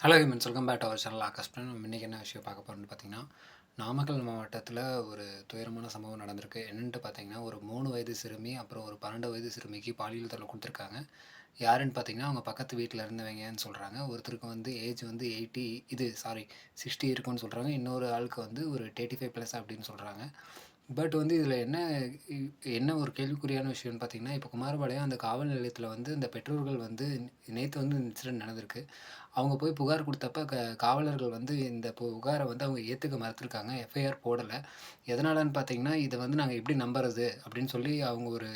Hello humans, welcome back to our channel Akashban. நம்ம இன்றைக்கி என்ன விஷயம் பார்க்க போகிறோம்னு பார்த்தீங்கன்னா, நாமக்கல் மாவட்டத்தில் ஒரு துயரமான சம்பவம் நடந்திருக்கு. என்னென்ட்டு பார்த்தீங்கன்னா, ஒரு 3 வயது சிறுமி, அப்புறம் ஒரு 12 வயது சிறுமிக்கு பாலியல் தொல்லை கொடுத்துருக்காங்க. யாருன்னு பார்த்தீங்கன்னா, அவங்க பக்கத்து வீட்டில் இருந்தவங்கன்னு சொல்கிறாங்க. ஒருத்தருக்கு வந்து ஏஜ் வந்து 60 இருக்குன்னு சொல்கிறாங்க. இன்னொரு ஆளுக்கு வந்து ஒரு 35+ அப்படின்னு சொல்கிறாங்க. பட் வந்து இதில் இ என்ன ஒரு கேள்விக்குறியான விஷயம்னு பார்த்தீங்கன்னா, இப்போ குமாரபாளையம் அந்த காவல் நிலையத்தில வந்து இந்த பெற்றோர்கள் வந்து நேத்து வந்து இன்சிடென்ட் நடந்திருக்கு. அவங்க போய் புகார் குடுத்தப்ப காவலர்கள் வந்து இந்த புகார வந்து அவங்க ஏத்துக்க மறுத்துருக்காங்க. எஃப்ஐஆர் போடல. எதனாலன்னு பார்த்தீங்கன்னா, "இத வந்து நாங்க எப்படி நம்புறது?" அப்படின்னு சொல்லி அவங்க ஒரு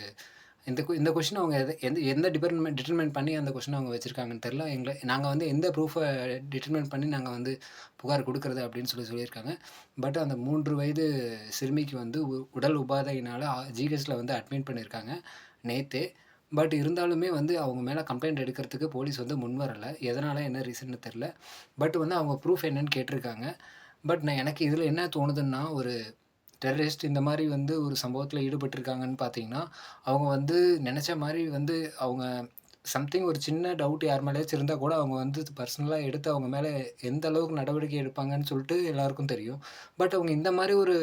இந்த கொஸ்டின் அவங்க எந்த எந்த டிட்டர்மைன் பண்ணி அந்த கொஸ்டின அவங்க வச்சிருக்காங்கன்னு தெரியல. நாங்க வந்து எந்த ப்ரூஃப டிட்டர்மைன் பண்ணி நாங்க வந்து புகார் குடுக்குறது அப்படின்னு சொல்லியிருக்காங்க. பட் அந்த 3 வயது சிறுமிக்கு வந்து உடல் உபாதையினால ஜிஹெச்ல வந்து அட்மிட் பண்ணியிருக்காங்க நேத்தே. பட் இருந்தாலுமே வந்து அவங்க மேல கம்ப்ளைண்ட் எடுக்கிறதுக்கு போலீஸ் வந்து முன் வரல. எதனால, என்ன ரீசன்னு தெரியல. பட் வந்து அவங்க ப்ரூஃப் என்னன்னு கேட்டிருக்காங்க. பட் எனக்கு இதில என்ன தோணுதுன்னா, ஒரு டெரரிஸ்ட் இந்த மாரி வந்து ஒரு சம்பவத்தில ஈடுபட்டிருக்காங்கன்னு பார்த்தீங்கன்னா, அவங்க வந்து நெனச்ச மாரி வந்து அவங்க சம்திங் ஒரு சின்ன டவுட் யார் மேலயாச்சும் இருந்தா கூட அவங்க வந்து பர்சனலா எடுத்து அவங்க மேல எந்த அளவுக்கு நடவடிக்கை எடுப்பாங்கன்னு சொல்லிட்டு எல்லாருக்கும் தெரியும். பட் அவங்க இந்த மாரி ஒரு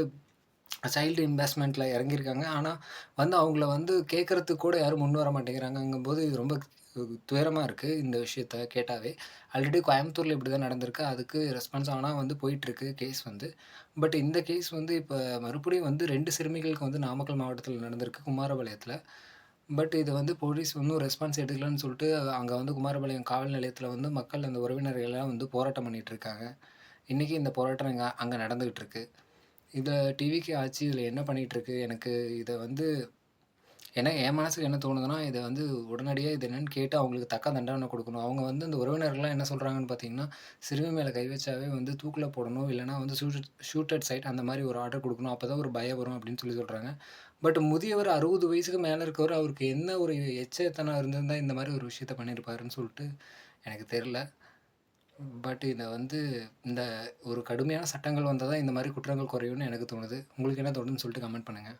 சைல்டு இன்வெஸ்ட்மென்ட்ல இறங்கியிருக்காங்க. ஆனா வந்து அவங்கள வந்து கேட்கறதுக்கு கூட யாரும் முன் வர மாட்டேங்கிறாங்கங்கும்போது, இது ரொம்ப துயரமா இருக்கு இந்த விஷயத்த கேட்டாவே. ஆல்ரெடி கோயம்புத்தூர்ல இப்படிதான் நடந்திருக்கு. அதுக்கு ரெஸ்பான்ஸ் ஆனா வந்து போயிட்டுருக்கு கேஸ் வந்து. பட் இந்த கேஸ் வந்து இப்ப மறுபடியும் வந்து 2 சிறுமிகளுக்கு வந்து நாமக்கல் மாவட்டத்தில நடந்திருக்கு, குமாரபாளையத்தில. பட் இது வந்து போலீஸ் இன்னும் ரெஸ்பான்ஸ் எடுக்கலன்னு சொல்லிட்டு, அங்க வந்து குமாரபாளையம் காவல் நிலையத்தில வந்து மக்கள் அந்த உறவினர்கள் எல்லாம் வந்து போராட்டம் பண்ணிட்டு இருக்காங்க. இன்னைக்கு இந்த போராட்டம் அங்க நடந்துகிட்டு இருக்கு. இத டிவிக்கே ஆச்சு. இதில என்ன பண்ணிட்டுருக்கு? எனக்கு இத வந்து என் மனசுக்கு என்ன தோணுதுன்னா, இத வந்து உடனடியா இது என்னன்னு கேட்டு அவங்களுக்கு தக்க தண்டனை குடுக்கணும். அவங்க வந்து இந்த உறவினர்கள்லாம் என்ன சொல்றாங்கன்னு பார்த்தீங்கன்னா, சிறுமி மேல கை வச்சாவே வந்து தூக்குல போடணும். இல்லன்னா வந்து ஷூட் அட் சைட் அந்த மாரி ஒரு ஆர்டர் குடுக்கணும். அப்பதான் ஒரு பயம் வரும் அப்படின்னு சொல்லி சொல்றாங்க. பட் முதியவர் 60 வயசுக்கு மேல இருக்கவரு, அவருக்கு என்ன ஒரு எச்சத்தனம் இருந்திருந்தா இந்த மாரி ஒரு விஷயத்த பண்ணியிருப்பாருன்னு சொல்லிட்டு எனக்கு தெரியல. பட் இத வந்து இந்த ஒரு கடுமையான சட்டங்கள் வந்தா தான் இந்த மாரி குற்றங்கள் குறையும்னு எனக்கு தோணுது. உங்களுக்கு என்ன தோணுதுன்னு சொல்லிட்டு கமெண்ட் பண்ணுங்க.